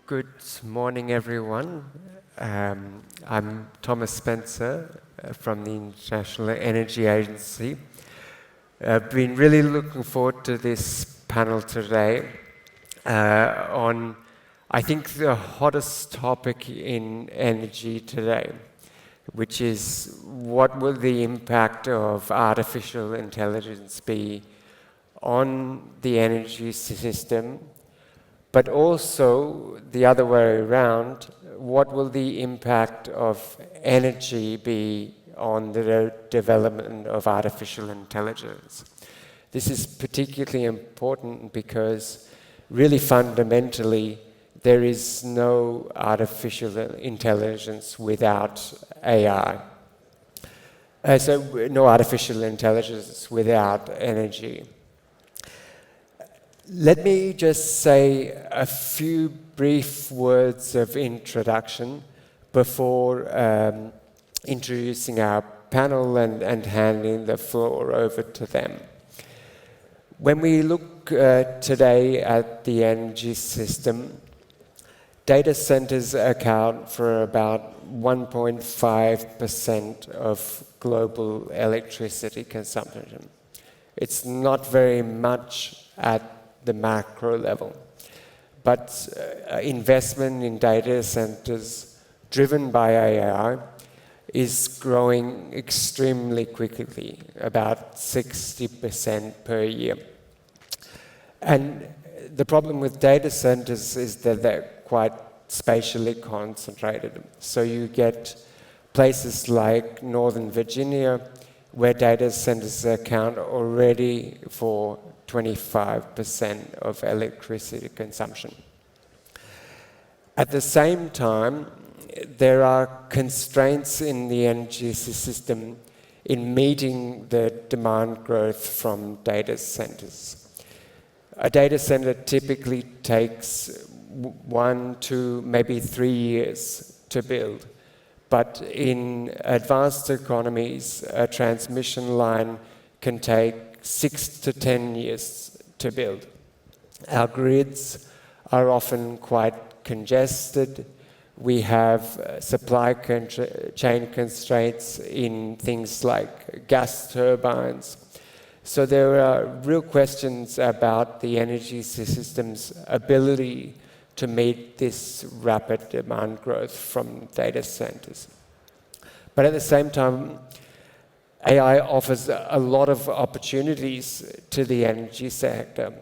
Good morning, everyone. I'm Thomas Spencer from the International Energy Agency. I've been really looking forward to this panel today on, I think, the hottest topic in energy today, which is what will the impact of artificial intelligence be on the energy system, but also the other way around, what will the impact of energy be on the development of artificial intelligence? This is particularly important because really fundamentally there is no artificial intelligence without AI. So no artificial intelligence without energy. Let me just say a few brief words of introduction before introducing our panel and handing the floor over to them. When we look today at the energy system, data centers account for about 1.5% of global electricity consumption. It's not very much at the macro level, but investment in data centers driven by AI is growing extremely quickly, about 60% per year. And the problem with data centers is that they're quite spatially concentrated. So you get places like Northern Virginia, where data centers account already for 25% of electricity consumption. At the same time, there are constraints in the energy system in meeting the demand growth from data centers. A data center typically takes 1, 2, maybe 3 years to build. But in advanced economies, a transmission line can take 6 to 10 years to build. Our grids are often quite congested. We have supply chain constraints in things like gas turbines. So there are real questions about the energy system's ability to meet this rapid demand growth from data centers. But at the same time, AI offers a lot of opportunities to the energy sector.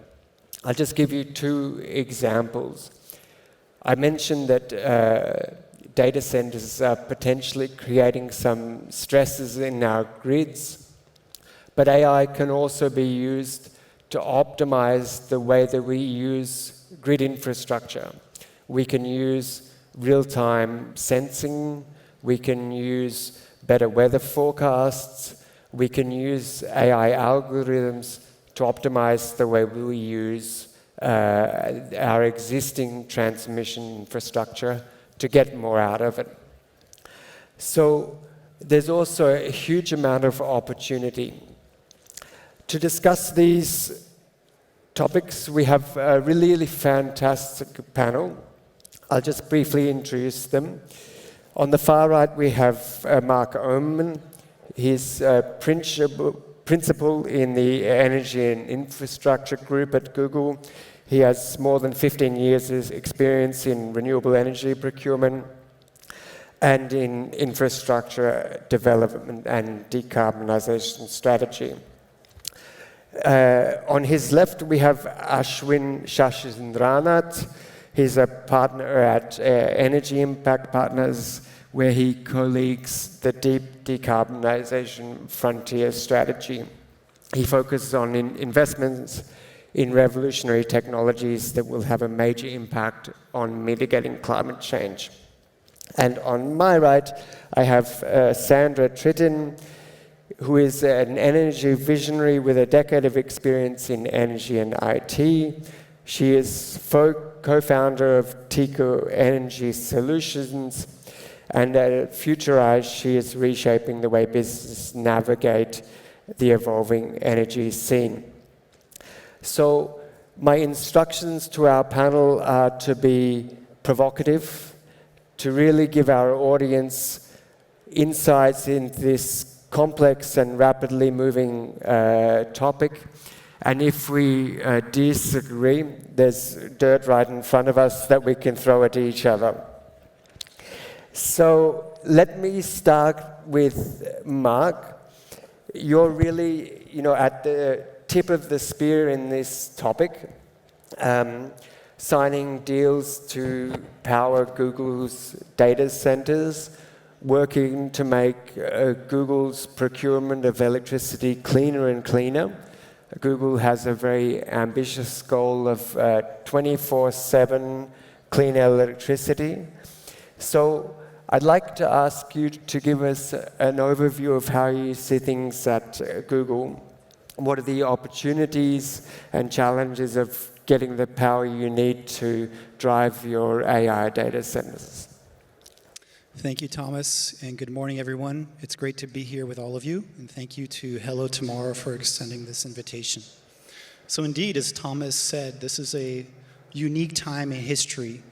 I'll just give you 2 examples. I mentioned that data centers are potentially creating some stresses in our grids, but AI can also be used to optimize the way that we use grid infrastructure. We can use real-time sensing, we can use better weather forecasts, we can use AI algorithms to optimize the way we use our existing transmission infrastructure to get more out of it. So there's also a huge amount of opportunity. To discuss these topics, we have a really fantastic panel. I'll just briefly introduce them. On the far right, we have Marc. He's principal in the Energy and Infrastructure Group at Google. He has more than 15 years' experience in renewable energy procurement and in infrastructure development and decarbonization strategy. On his left, we have Ashwin Shashindranath. He's a partner at Energy Impact Partners, where he co-leads the Deep Decarbonization Frontier strategy. He focuses on investments in revolutionary technologies that will have a major impact on mitigating climate change. And on my right, I have Sandra Trittin, who is an energy visionary with a decade of experience in energy and IT. She is co-founder of Tico Energy Solutions, and at Futurize, she is reshaping the way businesses navigate the evolving energy scene. So my instructions to our panel are to be provocative, to really give our audience insights into this complex and rapidly moving topic. And if we disagree, there's dirt right in front of us that we can throw at each other. So let me start with Marc. You're really, at the tip of the spear in this topic, signing deals to power Google's data centers, working to make Google's procurement of electricity cleaner and cleaner. Google has a very ambitious goal of 24/7 clean electricity. So I'd like to ask you to give us an overview of how you see things at Google. What are the opportunities and challenges of getting the power you need to drive your AI data centers? Thank you, Thomas, and good morning, everyone. It's great to be here with all of you, and thank you to Hello Tomorrow for extending this invitation. So indeed, as Thomas said, this is a unique time in history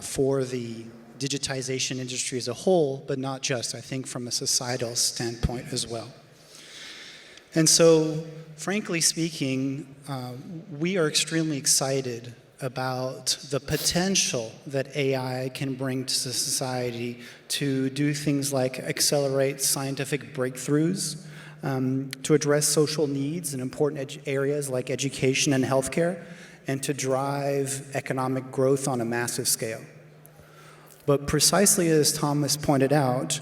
for the digitization industry as a whole, but not just, I think, from a societal standpoint as well. And so, frankly speaking, we are extremely excited about the potential that AI can bring to society to do things like accelerate scientific breakthroughs, to address social needs in important areas like education and healthcare, and to drive economic growth on a massive scale. But precisely as Thomas pointed out,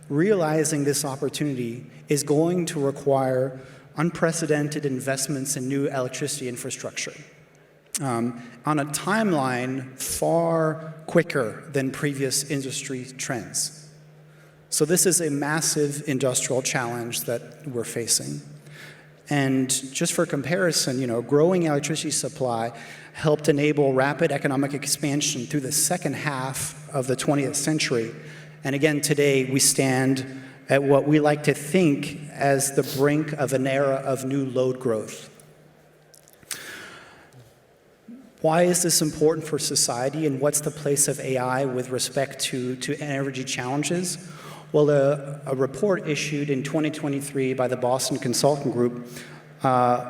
realizing this opportunity is going to require unprecedented investments in new electricity infrastructure. On a timeline far quicker than previous industry trends. So this is a massive industrial challenge that we're facing. And just for comparison, growing electricity supply helped enable rapid economic expansion through the second half of the 20th century. And again, today we stand at what we like to think as the brink of an era of new load growth. Why is this important for society, and what's the place of AI with respect to energy challenges? Well, a report issued in 2023 by the Boston Consulting Group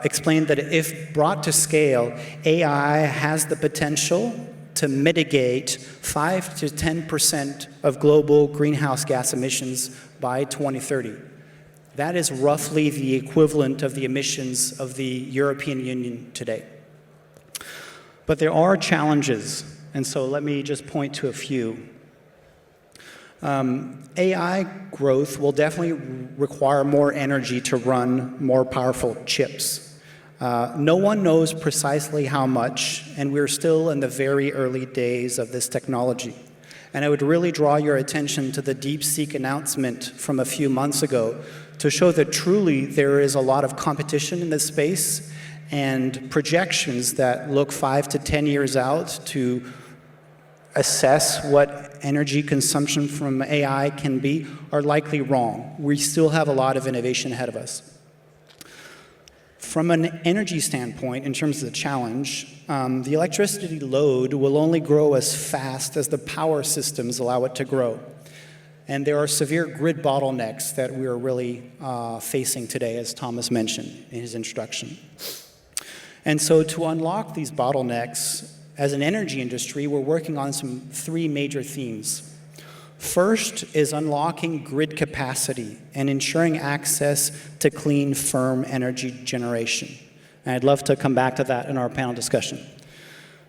explained that if brought to scale, AI has the potential to mitigate 5 to 10% of global greenhouse gas emissions by 2030. That is roughly the equivalent of the emissions of the European Union today. But there are challenges, and so let me just point to a few. AI growth will definitely require more energy to run more powerful chips. No one knows precisely how much, and we're still in the very early days of this technology. And I would really draw your attention to the DeepSeek announcement from a few months ago to show that truly there is a lot of competition in this space and projections that look 5 to 10 years out to assess what energy consumption from AI can be are likely wrong. We still have a lot of innovation ahead of us. From an energy standpoint, in terms of the challenge, the electricity load will only grow as fast as the power systems allow it to grow. And there are severe grid bottlenecks that we are really facing today, as Thomas mentioned in his introduction. And so to unlock these bottlenecks, as an energy industry, we're working on three major themes. First is unlocking grid capacity and ensuring access to clean, firm energy generation. And I'd love to come back to that in our panel discussion.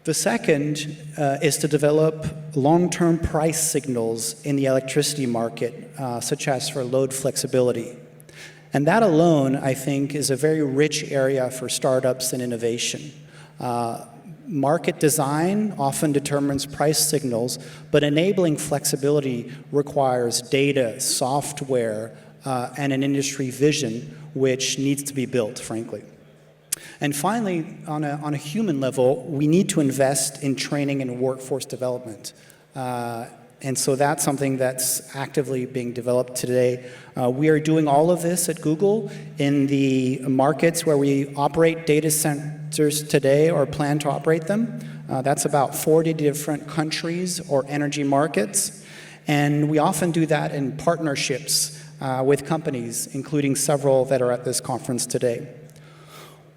The second is to develop long-term price signals in the electricity market, such as for load flexibility. And that alone, I think, is a very rich area for startups and innovation. Market design often determines price signals, but enabling flexibility requires data, software, and an industry vision, which needs to be built, frankly. And finally, on a human level, we need to invest in training and workforce development. And so that's something that's actively being developed today. We are doing all of this at Google in the markets where we operate data centers today or plan to operate them. That's about 40 different countries or energy markets. And we often do that in partnerships with companies, including several that are at this conference today.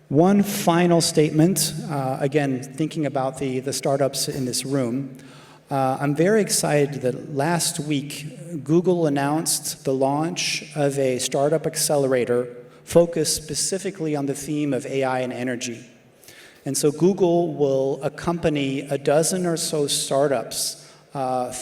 One final statement, again, thinking about the startups in this room. I'm very excited that last week, Google announced the launch of a startup accelerator focused specifically on the theme of AI and energy. And so Google will accompany a dozen or so startups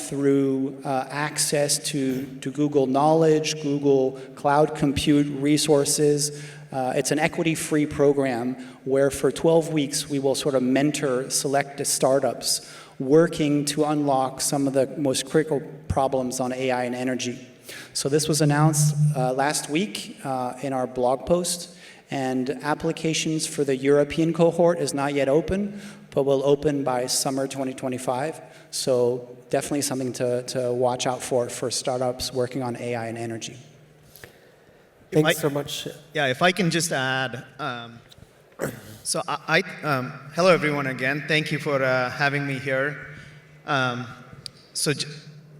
through access to Google Knowledge, Google Cloud Compute resources. It's an equity-free program where for 12 weeks we will sort of mentor select startups working to unlock some of the most critical problems on AI and energy. So this was announced last week in our blog post, and applications for the European cohort is not yet open, but will open by summer 2025. So definitely something to watch out for startups working on AI and energy. Thanks so much. Yeah, if I can just add, hello everyone again. Thank you for having me here.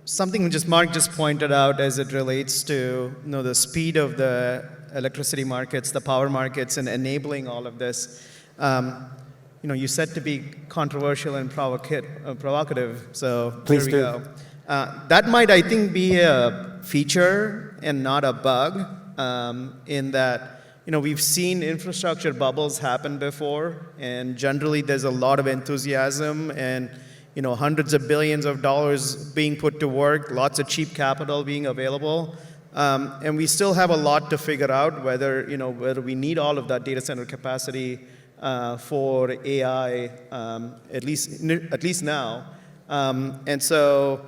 Something Marc just pointed out as it relates to the speed of the electricity markets, the power markets, and enabling all of this. You said to be controversial and provocative, so Please here we go. That might, I think, be a feature and not a bug, in that we've seen infrastructure bubbles happen before, and generally there's a lot of enthusiasm and hundreds of billions of dollars being put to work, lots of cheap capital being available, and we still have a lot to figure out whether we need all of that data center capacity for AI, at least now. And so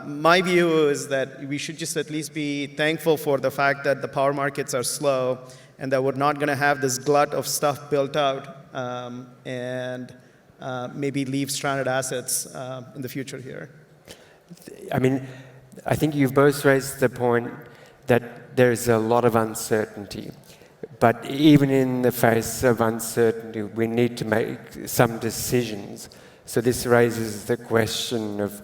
my view is that we should just at least be thankful for the fact that the power markets are slow and that we're not going to have this glut of stuff built out and maybe leave stranded assets in the future here. I mean, I think you've both raised the point that there's a lot of uncertainty. But even in the face of uncertainty, we need to make some decisions. So this raises the question of,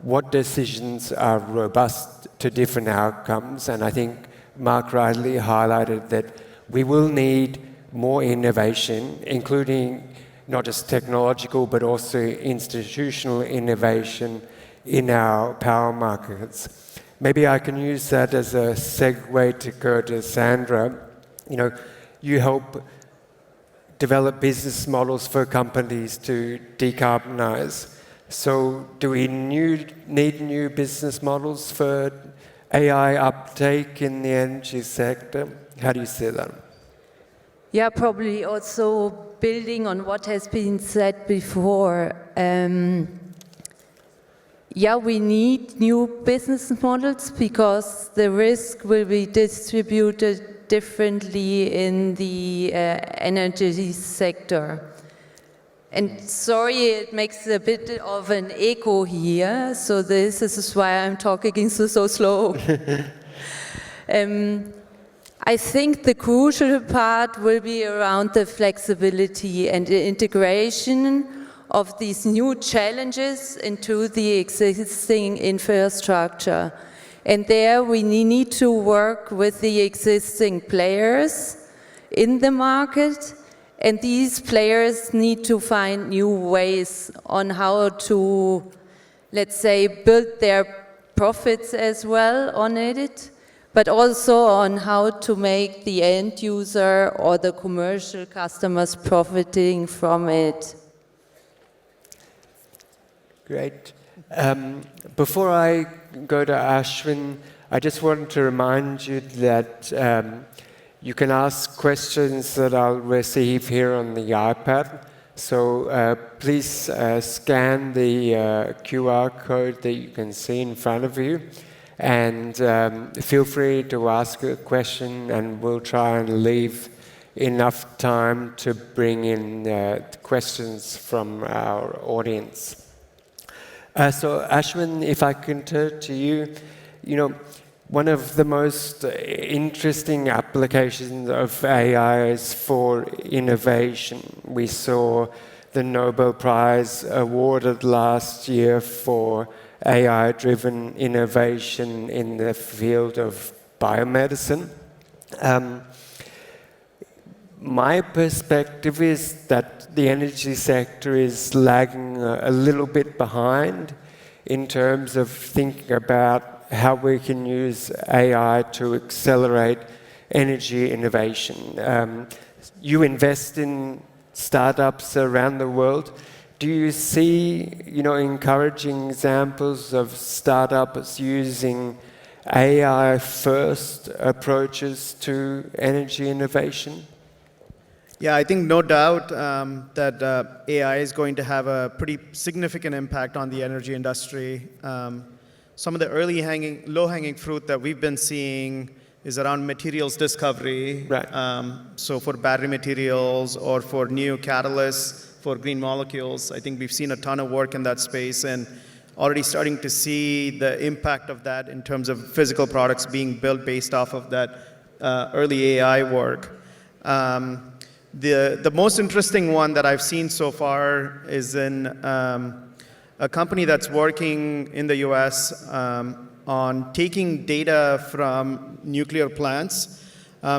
what decisions are robust to different outcomes? And I think Marc rightly highlighted that we will need more innovation, including not just technological, but also institutional innovation in our power markets. Maybe I can use that as a segue to go to Sandra. You help develop business models for companies to decarbonize. So do we need new business models for AI uptake in the energy sector? How do you see that? Yeah, probably also building on what has been said before. Yeah, we need new business models because the risk will be distributed differently in the energy sector. And sorry, it makes a bit of an echo here, so this is why I'm talking so slow. I think the crucial part will be around the flexibility and the integration of these new challenges into the existing infrastructure. And there we need to work with the existing players in the market, and these players need to find new ways on how to, let's say, build their profits as well on it, but also on how to make the end user or the commercial customers profiting from it. Great. Before I go to Ashwin, I just want to remind you that you can ask questions that I'll receive here on the iPad. So please scan the QR code that you can see in front of you, and feel free to ask a question, and we'll try and leave enough time to bring in questions from our audience. So Ashwin, if I can turn to you, one of the most interesting applications of AI is for innovation. We saw the Nobel Prize awarded last year for AI-driven innovation in the field of biomedicine. My perspective is that the energy sector is lagging a little bit behind in terms of thinking about how we can use AI to accelerate energy innovation. You invest in startups around the world. Do you see, encouraging examples of startups using AI-first approaches to energy innovation? Yeah, I think no doubt that AI is going to have a pretty significant impact on the energy industry. Some of the low-hanging fruit that we've been seeing is around materials discovery. Right. So for battery materials or for new catalysts for green molecules, I think we've seen a ton of work in that space and already starting to see the impact of that in terms of physical products being built based off of that early AI work. The most interesting one that I've seen so far is in a company that's working in the US on taking data from nuclear plants.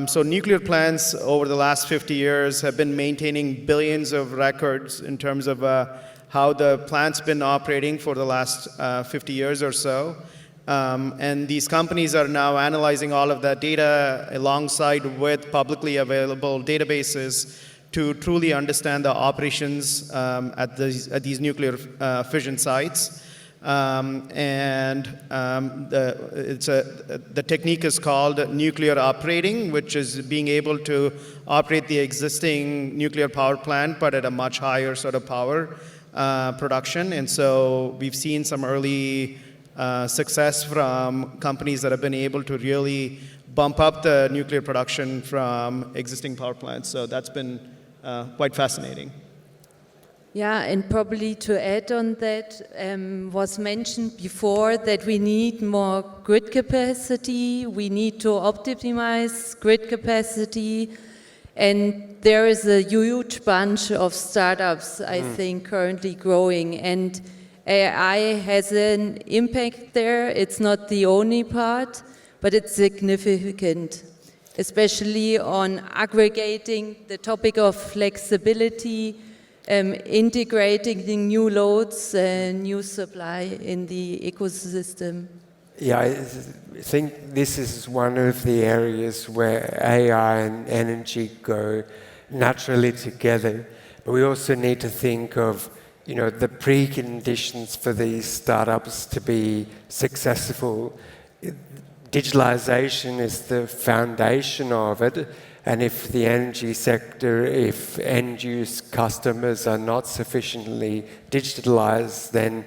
So nuclear plants over the last 50 years have been maintaining billions of records in terms of how the plant's been operating for the last 50 years or so. And these companies are now analyzing all of that data alongside with publicly available databases to truly understand the operations at these nuclear fission sites. The technique is called nuclear operating, which is being able to operate the existing nuclear power plant, but at a much higher sort of power production. And so we've seen some early success from companies that have been able to really bump up the nuclear production from existing power plants. So that's been quite fascinating. Yeah, and probably to add on that, was mentioned before that we need more grid capacity, we need to optimize grid capacity, and there is a huge bunch of startups, I think, currently growing, and AI has an impact there. It's not the only part, but it's significant, especially on aggregating the topic of flexibility, integrating the new loads and new supply in the ecosystem. Yeah, I think this is one of the areas where AI and energy go naturally together. But we also need to think of, the preconditions for these startups to be successful. Digitalization is the foundation of it. And if the energy sector, if end-use customers are not sufficiently digitalized, then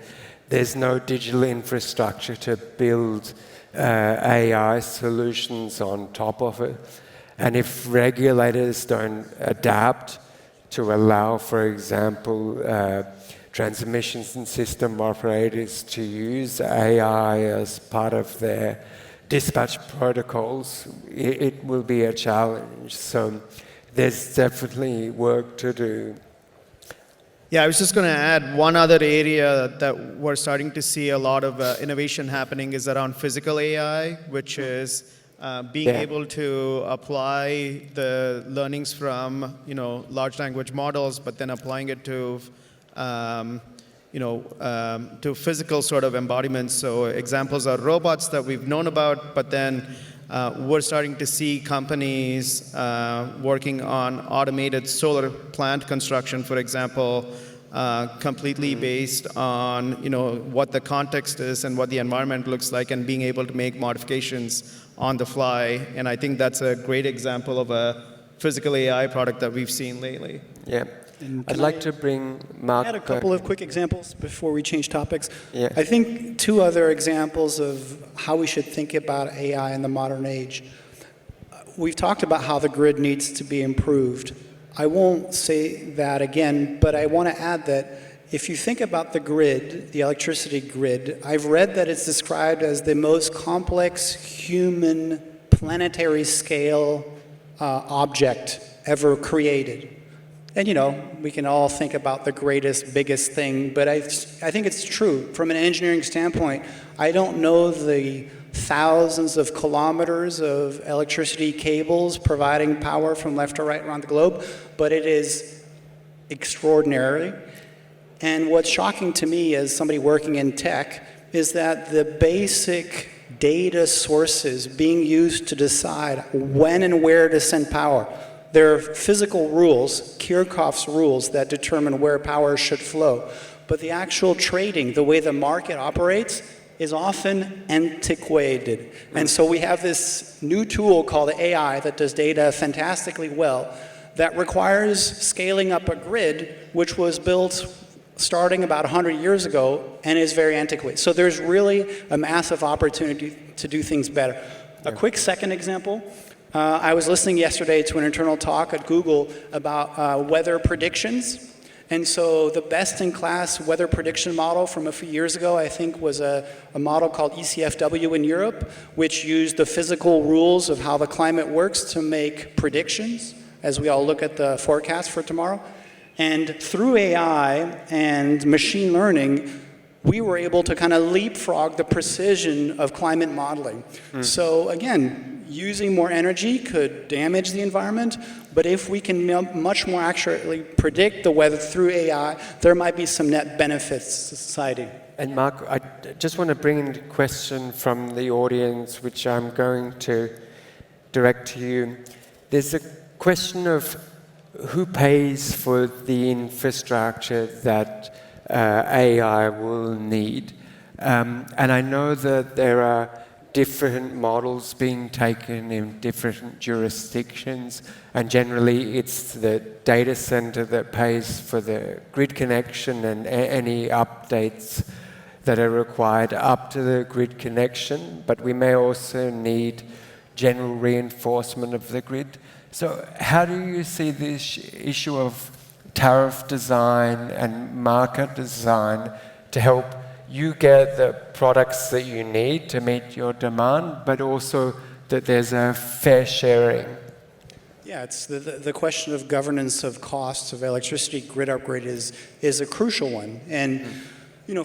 there's no digital infrastructure to build AI solutions on top of it. And if regulators don't adapt to allow, for example, transmissions and system operators to use AI as part of their dispatch protocols, it will be a challenge. So there's definitely work to do. Yeah, I was just going to add one other area that we're starting to see a lot of innovation happening is around physical AI, which is being able to apply the learnings from large language models, but then applying it to to physical sort of embodiments. So examples are robots that we've known about, but then we're starting to see companies working on automated solar plant construction, for example, completely based on what the context is and what the environment looks like, and being able to make modifications on the fly. And I think that's a great example of a physical AI product that we've seen lately. Yeah. I'd like to bring Marc. Add a couple of quick examples before we change topics. Yeah. I think two other examples of how we should think about AI in the modern age. We've talked about how the grid needs to be improved. I won't say that again, but I want to add that if you think about the grid, the electricity grid, I've read that it's described as the most complex human planetary scale object ever created. And we can all think about the greatest, biggest thing, but I think it's true. From an engineering standpoint, I don't know the thousands of kilometers of electricity cables providing power from left to right around the globe, but it is extraordinary. And what's shocking to me as somebody working in tech is that the basic data sources being used to decide when and where to send power, there are physical rules, Kirchhoff's rules, that determine where power should flow. But the actual trading, the way the market operates, is often antiquated. And so we have this new tool called AI that does data fantastically well that requires scaling up a grid which was built starting about 100 years ago and is very antiquated. So there's really a massive opportunity to do things better. A quick second example. I was listening yesterday to an internal talk at Google about weather predictions. And so the best-in-class weather prediction model from a few years ago, I think, was a model called ECFW in Europe, which used the physical rules of how the climate works to make predictions, as we all look at the forecast for tomorrow. And through AI and machine learning, we were able to kind of leapfrog the precision of climate modeling. So again, using more energy could damage the environment, but if we can much more accurately predict the weather through AI, there might be some net benefits to society. And Marc, I just want to bring in a question from the audience, which I'm going to direct to you. There's a question of who pays for the infrastructure that AI will need. And I know that there are different models being taken in different jurisdictions, and generally it's the data center that pays for the grid connection and any updates that are required up to the grid connection, but we may also need general reinforcement of the grid. So how do you see this issue of tariff design and market design to help you get the products that you need to meet your demand, but also that there's a fair sharing? Yeah, it's the question of governance of costs of electricity grid upgrade is a crucial one. And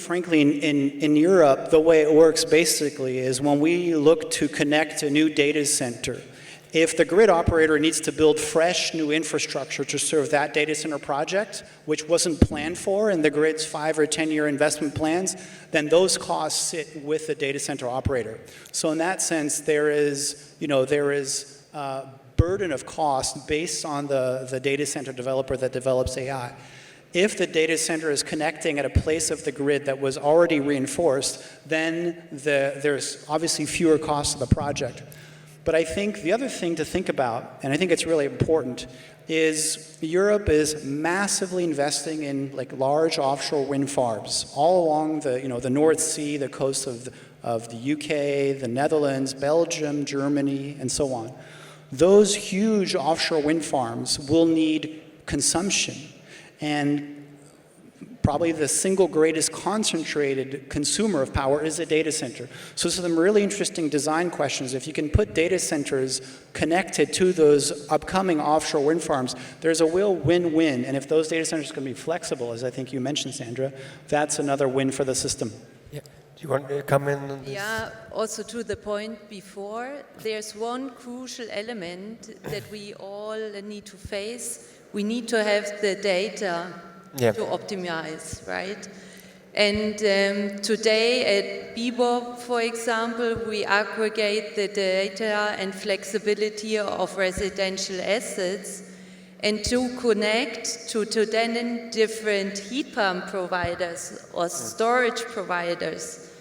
frankly, in Europe, the way it works basically is when we look to connect a new data center, if the grid operator needs to build fresh new infrastructure to serve that data center project, which wasn't planned for in the grid's 5 or 10-year investment plans, then those costs sit with the data center operator. So in that sense, there is a burden of cost based on the data center developer that develops AI. If the data center is connecting at a place of the grid that was already reinforced, then there's obviously fewer costs of the project. But I think the other thing to think about, and I think it's really important, is Europe is massively investing in large offshore wind farms all along the North Sea, the coast of the UK, the Netherlands, Belgium, Germany, and so on. Those huge offshore wind farms will need consumption, and probably the single greatest concentrated consumer of power is a data center. So some really interesting design questions. If you can put data centers connected to those upcoming offshore wind farms, there's a real win-win. And if those data centers can be flexible, as I think you mentioned, Sandra, that's another win for the system. Yeah. Do you want to come in on this? Yeah, also to the point before, there's one crucial element that we all need to face. We need to have the data to optimize, right? And today at Beebop, for example, we aggregate the data and flexibility of residential assets, and to connect to 10 different heat pump providers or storage providers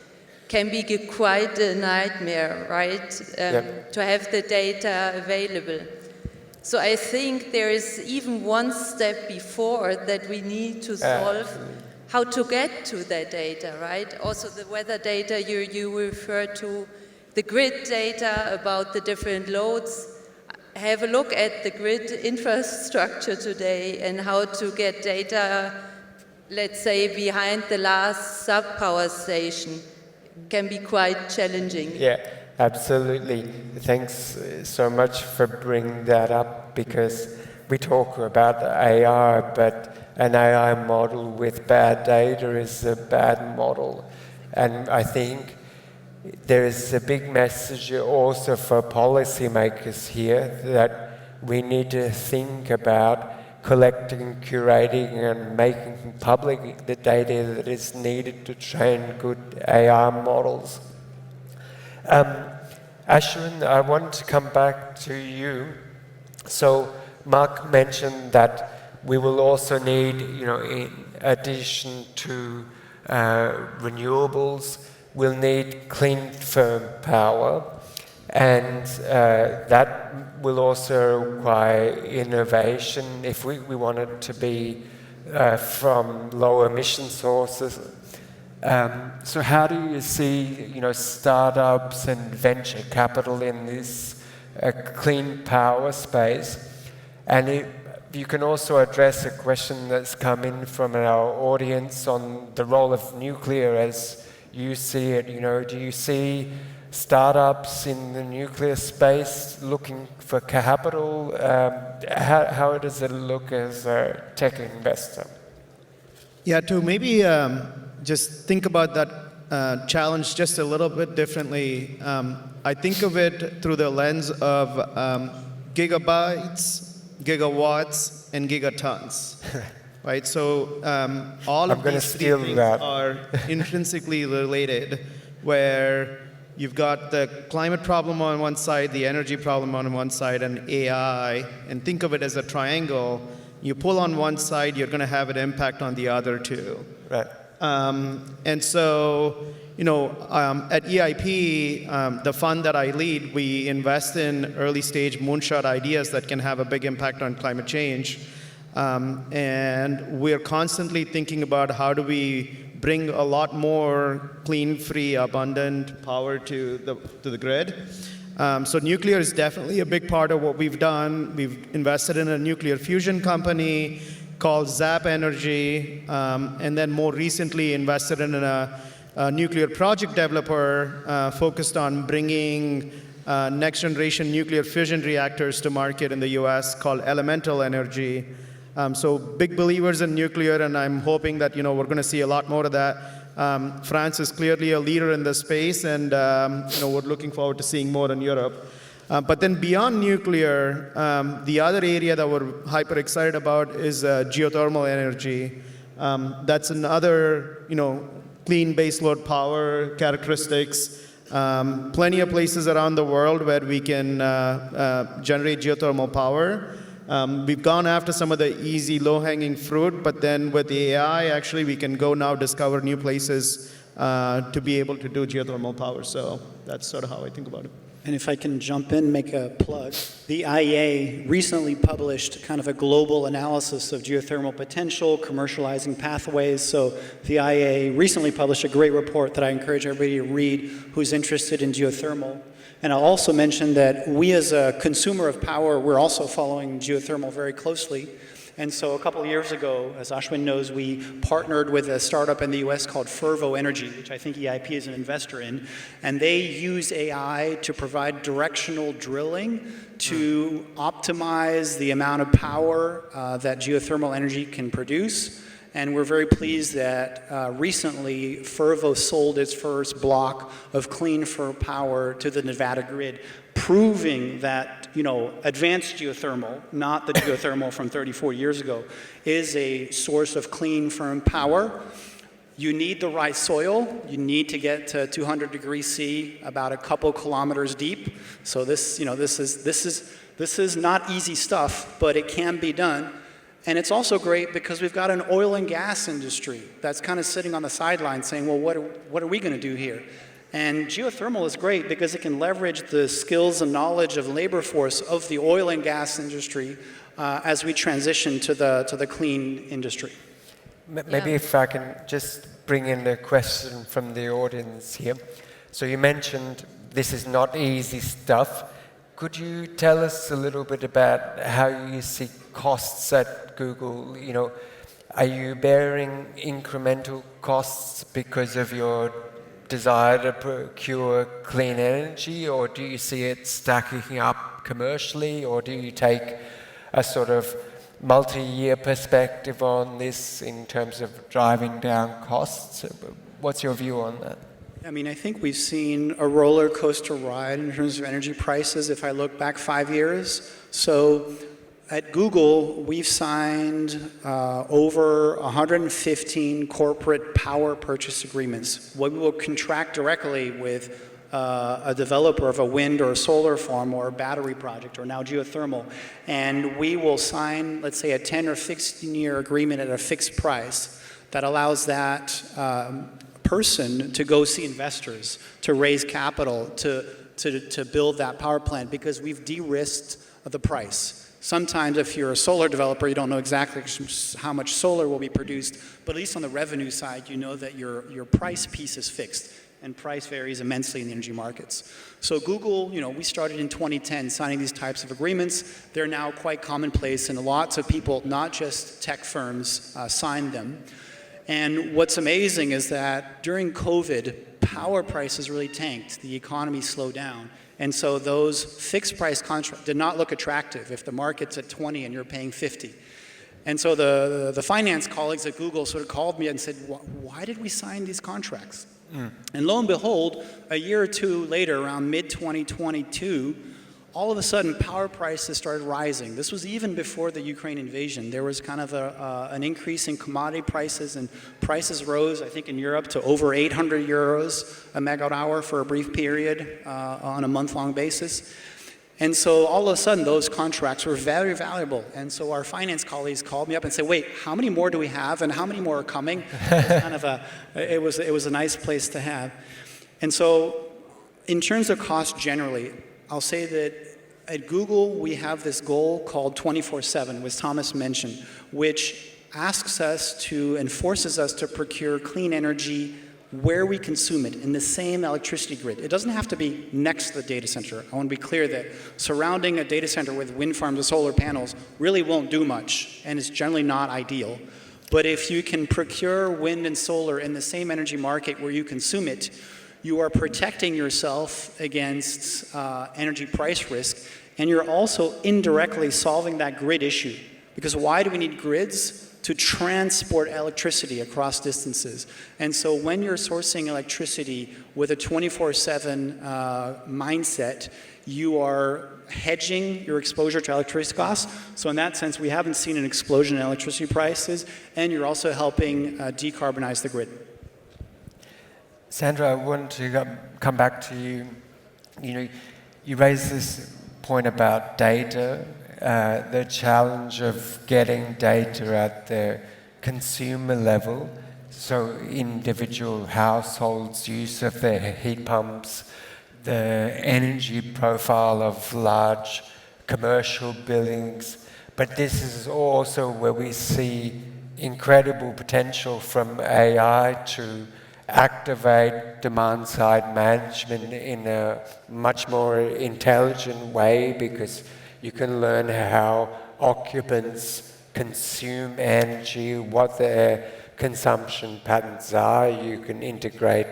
can be quite a nightmare, right? To have the data available. So I think there is even one step before that we need to solve how to get to that data, right? Also the weather data you refer to, the grid data about the different loads. Have a look at the grid infrastructure today and how to get data, let's say, behind the last sub-power station can be quite challenging. Yeah. Absolutely. Thanks so much for bringing that up, because we talk about AI, but an AI model with bad data is a bad model. And I think there is a big message also for policymakers here that we need to think about collecting, curating, and making public the data that is needed to train good AI models. Ashwin, I want to come back to you. So Marc mentioned that we will also need, in addition to renewables, we'll need clean firm power, and that will also require innovation if we want it to be from low emission sources. So how do you see, startups and venture capital in this clean power space? And you can also address a question that's come in from our audience on the role of nuclear as you see it. Do you see startups in the nuclear space looking for capital? How does it look as a tech investor? Yeah, to maybe just think about that challenge just a little bit differently. I think of it through the lens of gigabytes, gigawatts, and gigatons. Right, so all of these three things are intrinsically related, where you've got the climate problem on one side, the energy problem on one side, and AI, and think of it as a triangle. You pull on one side, you're going to have an impact on the other two. Right. And so, at EIP, the fund that I lead, we invest in early stage moonshot ideas that can have a big impact on climate change. And we're constantly thinking about how do we bring a lot more clean, free, abundant power to the grid. So nuclear is definitely a big part of what we've done. We've invested in a nuclear fusion company called Zap Energy, and then more recently invested in a nuclear project developer focused on bringing next generation nuclear fission reactors to market in the US called Elemental Energy. So big believers in nuclear, and I'm hoping that we're going to see a lot more of that. France is clearly a leader in this space, and we're looking forward to seeing more in Europe. But then beyond nuclear, the other area that we're hyper excited about is geothermal energy. That's another clean baseload power characteristics. Plenty of places around the world where we can generate geothermal power. We've gone after some of the easy, low-hanging fruit, but then with the AI, actually, we can go now discover new places to be able to do geothermal power. So that's sort of how I think about it. And if I can jump in, make a plug, the IEA recently published kind of a global analysis of geothermal potential, commercializing pathways. So the IEA recently published a great report that I encourage everybody to read who's interested in geothermal. And I'll also mention that we as a consumer of power, we're also following geothermal very closely. And so a couple of years ago, as Ashwin knows, we partnered with a startup in the US called Fervo Energy, which I think EIP is an investor in. And they use AI to provide directional drilling to optimize the amount of power that geothermal energy can produce. And we're very pleased that recently Fervo sold its first block of clean firm power to the Nevada grid, proving that advanced geothermal, not the geothermal from 34 years ago, is a source of clean firm power. You need the right soil. You need to get to 200 degrees C, about a couple kilometers deep. So this is not easy stuff, but it can be done. And it's also great because we've got an oil and gas industry that's kind of sitting on the sidelines saying, well, what are we going to do here? And geothermal is great because it can leverage the skills and knowledge of labor force of the oil and gas industry as we transition to the clean industry. Maybe if I can just bring in a question from the audience here. So you mentioned this is not easy stuff. Could you tell us a little bit about how you see costs at Google? Are you bearing incremental costs because of your desire to procure clean energy, or do you see it stacking up commercially, or do you take a sort of multi-year perspective on this in terms of driving down costs? What's your view on that? I mean, I think we've seen a roller coaster ride in terms of energy prices if I look back 5 years. So at Google, we've signed over 115 corporate power purchase agreements. We will contract directly with a developer of a wind or a solar farm or a battery project or now geothermal, and we will sign, let's say, a 10 or 15-year agreement at a fixed price that allows that person to go see investors, to raise capital, to build that power plant, because we've de-risked the price. Sometimes if you're a solar developer, you don't know exactly how much solar will be produced, but at least on the revenue side, you know that your price piece is fixed, and price varies immensely in the energy markets. So Google, we started in 2010 signing these types of agreements. They're now quite commonplace, and lots of people, not just tech firms, sign them. And what's amazing is that during COVID, power prices really tanked. The economy slowed down. And so those fixed price contracts did not look attractive if the market's at 20 and you're paying 50. And so the finance colleagues at Google sort of called me and said, why did we sign these contracts? And lo and behold, a year or two later, around mid-2022, all of a sudden power prices started rising. This was even before the Ukraine invasion. There was kind of an increase in commodity prices, and prices rose, I think in Europe, to over 800 euros a megawatt hour for a brief period on a month-long basis. And so all of a sudden those contracts were very valuable. And so our finance colleagues called me up and said, wait, how many more do we have and how many more are coming? It was a nice place to have. And so in terms of cost generally, I'll say that at Google, we have this goal called 24/7, which Thomas mentioned, which asks us to and forces us to procure clean energy where we consume it in the same electricity grid. It doesn't have to be next to the data center. I want to be clear that surrounding a data center with wind farms and solar panels really won't do much, and it's generally not ideal. But if you can procure wind and solar in the same energy market where you consume it, you are protecting yourself against energy price risk, and you're also indirectly solving that grid issue. Because why do we need grids? To transport electricity across distances. And so when you're sourcing electricity with a 24/7 mindset, you are hedging your exposure to electricity costs. So in that sense, we haven't seen an explosion in electricity prices, and you're also helping decarbonize the grid. Sandra, I want to come back to you. You raised this point about data, the challenge of getting data at the consumer level, so individual households' use of their heat pumps, the energy profile of large commercial buildings. But this is also where we see incredible potential from AI to activate demand-side management in a much more intelligent way, because you can learn how occupants consume energy, what their consumption patterns are. You can integrate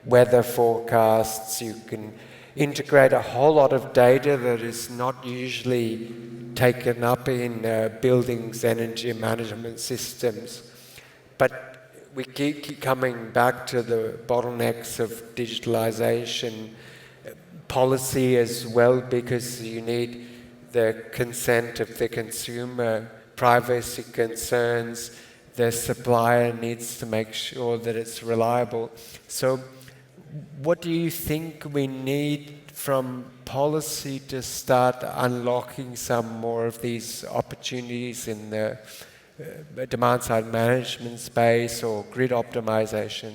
weather forecasts. You can integrate a whole lot of data that is not usually taken up in buildings' energy management systems. But we keep coming back to the bottlenecks of digitalization, policy as well, because you need the consent of the consumer, privacy concerns, the supplier needs to make sure that it's reliable. So what do you think we need from policy to start unlocking some more of these opportunities in the demand-side management space or grid optimization?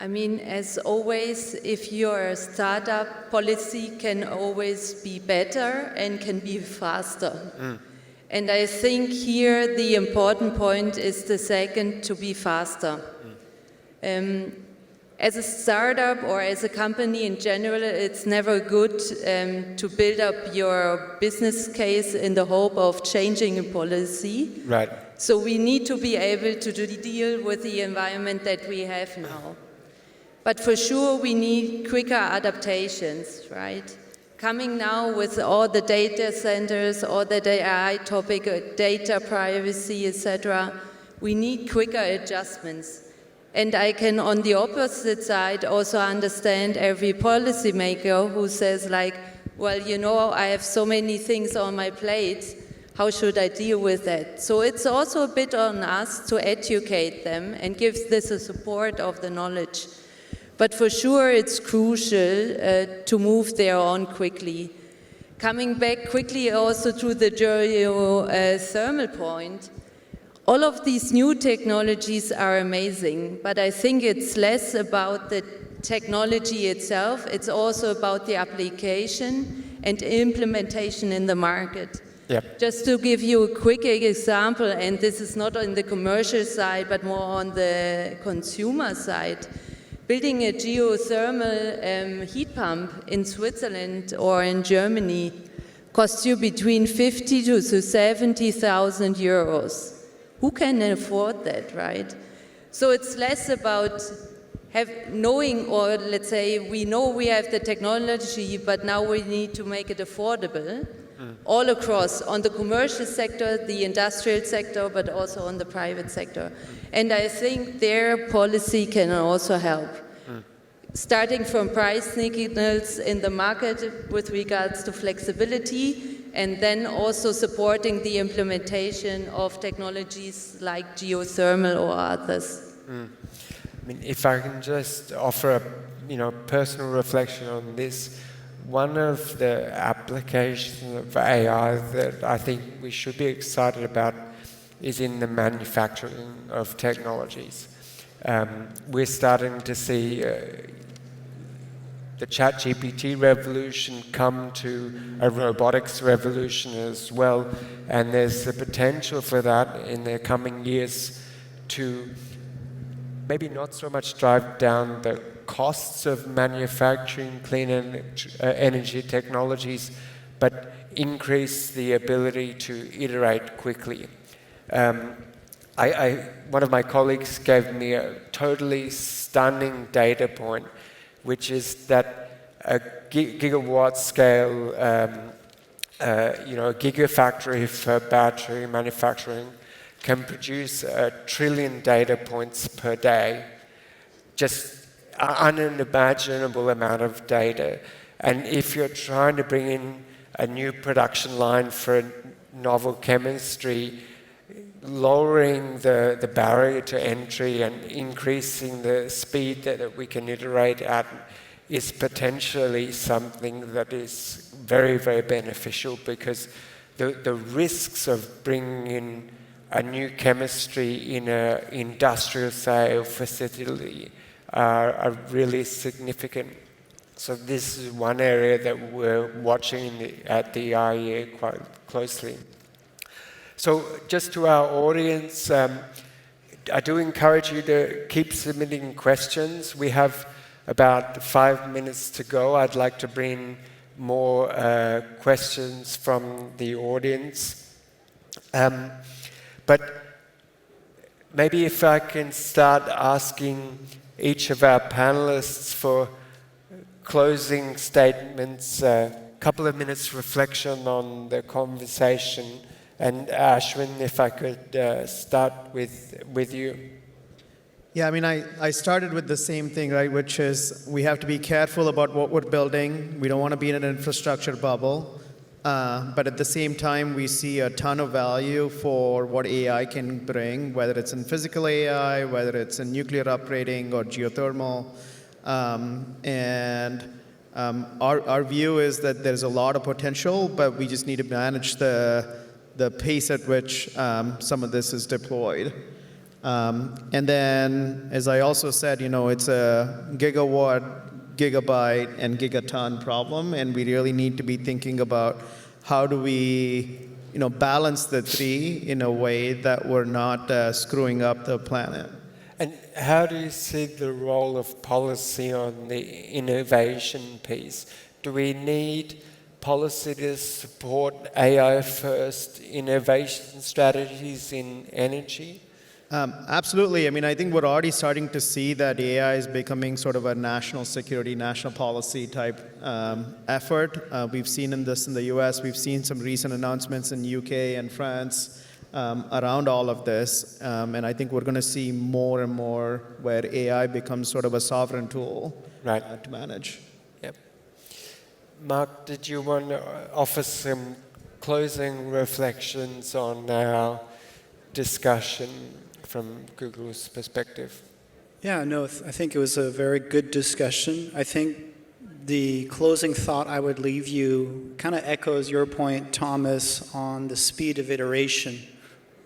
I mean, as always, if you're a startup, policy can always be better and can be faster. And I think here the important point is the second, to be faster. As a startup or as a company in general, it's never good to build up your business case in the hope of changing a policy. Right. So we need to be able to deal with the environment that we have now. But for sure, we need quicker adaptations, right? coming now with all the data centers, all the AI topic, data privacy, etc., we need quicker adjustments. And I can, on the opposite side, also understand every policymaker who says like, well, you know, I have so many things on my plate, how should I deal with that? So it's also a bit on us to educate them and give this a support of the knowledge. But for sure, it's crucial to move there on quickly. Coming back quickly also to the geothermal point, all of these new technologies are amazing, but I think it's less about the technology itself, it's also about the application and implementation in the market. Yep. Just to give you a quick example, and this is not on the commercial side, but more on the consumer side, building a geothermal heat pump in Switzerland or in Germany costs you between 50 to 70,000 euros. Who can afford that, right? So it's less about knowing, or let's say we know we have the technology, but now we need to make it affordable all across, on the commercial sector, the industrial sector, but also on the private sector. And I think their policy can also help. Starting from price signals in the market with regards to flexibility, and then also supporting the implementation of technologies like geothermal or others. I mean, if I can just offer a personal reflection on this, one of the applications of AI that I think we should be excited about is in the manufacturing of technologies. We're starting to see the ChatGPT revolution come to a robotics revolution as well, and there's the potential for that in the coming years to maybe not so much drive down the costs of manufacturing clean energy technologies, but increase the ability to iterate quickly. One of my colleagues gave me a totally stunning data point, which is that a gigawatt scale, a gigafactory for battery manufacturing can produce 1 trillion data points per day, just an unimaginable amount of data. And if you're trying to bring in a new production line for a novel chemistry, lowering the barrier to entry and increasing the speed that we can iterate at is potentially something that is very, very beneficial, because the risks of bringing in a new chemistry in an industrial scale facility are really significant. So this is one area that we're watching at the IEA quite closely. So just to our audience, I do encourage you to keep submitting questions. We have about 5 minutes to go. I'd like to bring more questions from the audience. But maybe if I can start asking each of our panelists for closing statements, a couple of minutes reflection on the conversation. And Ashwin, if I could start with you. Yeah, I mean, I started with the same thing, right, which is we have to be careful about what we're building. We don't want to be in an infrastructure bubble. But at the same time, we see a ton of value for what AI can bring, whether it's in physical AI, whether it's in nuclear upgrading or geothermal. Our view is that there's a lot of potential, but we just need to manage the pace at which some of this is deployed. And then, as I also said, it's a gigawatt, gigabyte, and gigaton problem, and we really need to be thinking about how do we balance the three in a way that we're not screwing up the planet. And how do you see the role of policy on the innovation piece? Do we need policy to support AI-first innovation strategies in energy? Absolutely. I mean, I think we're already starting to see that AI is becoming sort of a national security, national policy type effort. We've seen this in the US. We've seen some recent announcements in UK and France around all of this. And I think we're going to see more and more where AI becomes sort of a sovereign tool to manage. Yep. Marc, did you want to offer some closing reflections on our discussion from Google's perspective? Yeah, no, I think it was a very good discussion. I think the closing thought I would leave you kind of echoes your point, Thomas, on the speed of iteration.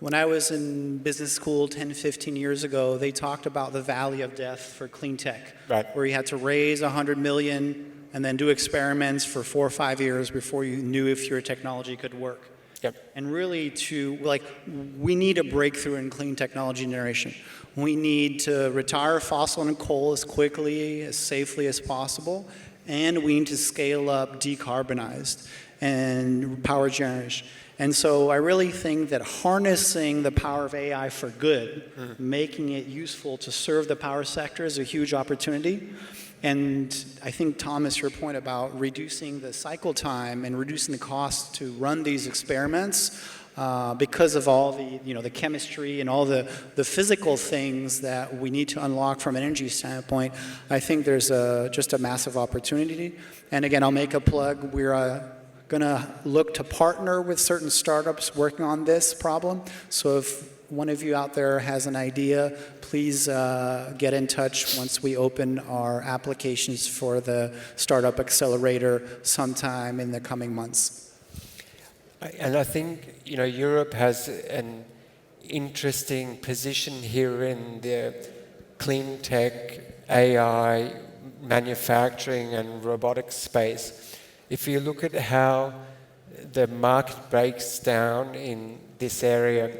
When I was in business school 10, 15 years ago, they talked about the valley of death for clean tech, where you had to raise 100 million and then do experiments for 4 or 5 years before you knew if your technology could work. And really we need a breakthrough in clean technology generation. We need to retire fossil and coal as quickly, as safely as possible, and we need to scale up decarbonized and power generation. And so I really think that harnessing the power of AI for good, making it useful to serve the power sector is a huge opportunity. And I think, Thomas, your point about reducing the cycle time and reducing the cost to run these experiments because of all the chemistry and all the physical things that we need to unlock from an energy standpoint, I think there's just a massive opportunity. And again, I'll make a plug. We're going to look to partner with certain startups working on this problem. So if one of you out there has an idea, please get in touch once we open our applications for the Startup Accelerator sometime in the coming months. And I think, Europe has an interesting position here in the clean tech, AI, manufacturing and robotics space. If you look at how the market breaks down in this area,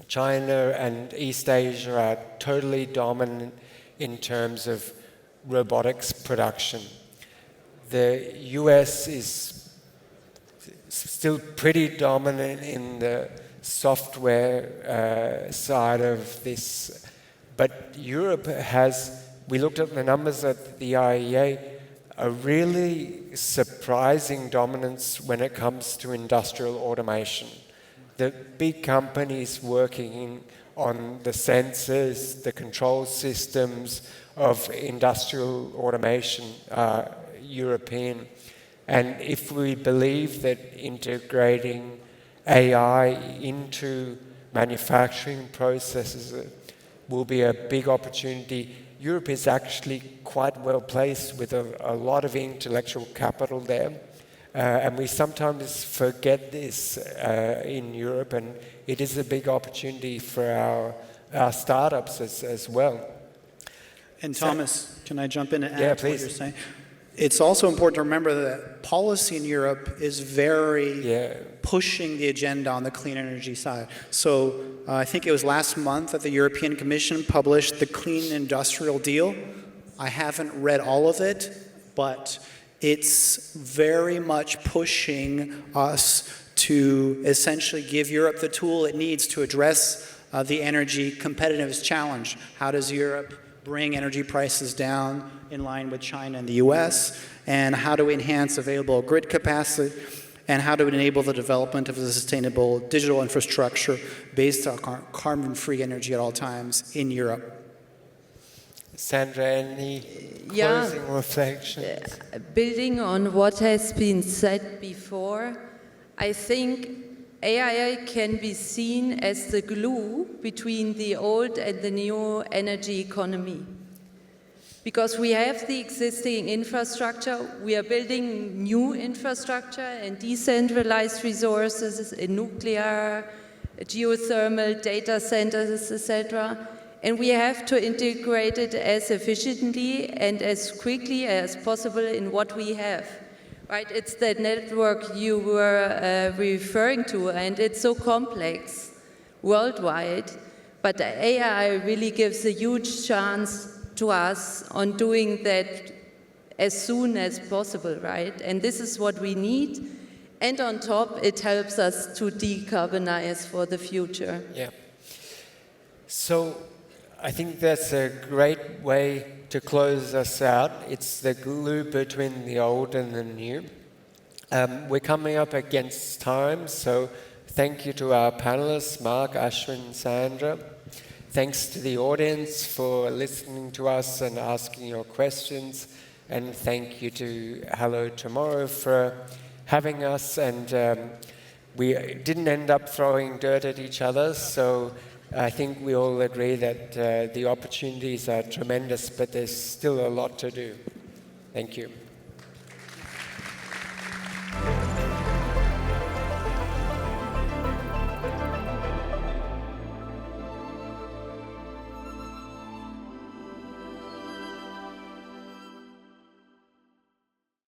China and East Asia are totally dominant in terms of robotics production. The US is still pretty dominant in the software side of this, but Europe has, we looked at the numbers at the IEA, a really surprising dominance when it comes to industrial automation. The big companies working on the sensors, the control systems of industrial automation are European. And if we believe that integrating AI into manufacturing processes will be a big opportunity, Europe is actually quite well placed with a lot of intellectual capital there. And we sometimes forget this in Europe, and it is a big opportunity for our startups as well. And Thomas, can I jump in and Yeah, add to what please. you're saying? It's also important to remember that policy in Europe is very pushing the agenda on the clean energy side. So I think it was last month that the European Commission published the Clean Industrial Deal. I haven't read all of it, but it's very much pushing us to essentially give Europe the tool it needs to address the energy competitiveness challenge. How does Europe bring energy prices down in line with China and the US? And how do we enhance available grid capacity? And how do we enable the development of a sustainable digital infrastructure based on carbon-free energy at all times in Europe? Sandra, any closing reflections? Building on what has been said before, I think AI can be seen as the glue between the old and the new energy economy. Because we have the existing infrastructure, we are building new infrastructure and decentralized resources in nuclear, geothermal, data centers, etc. And we have to integrate it as efficiently and as quickly as possible in what we have. Right? It's that network you were referring to, and it's so complex worldwide. But AI really gives a huge chance to us on doing that as soon as possible, right? And this is what we need. And on top, it helps us to decarbonize for the future. Yeah. So I think that's a great way to close us out. It's the glue between the old and the new. We're coming up against time, so thank you to our panelists, Marc, Ashwin, Sandra. Thanks to the audience for listening to us and asking your questions. And thank you to Hello Tomorrow for having us. And we didn't end up throwing dirt at each other, so I think we all agree that the opportunities are tremendous, but there's still a lot to do. Thank you.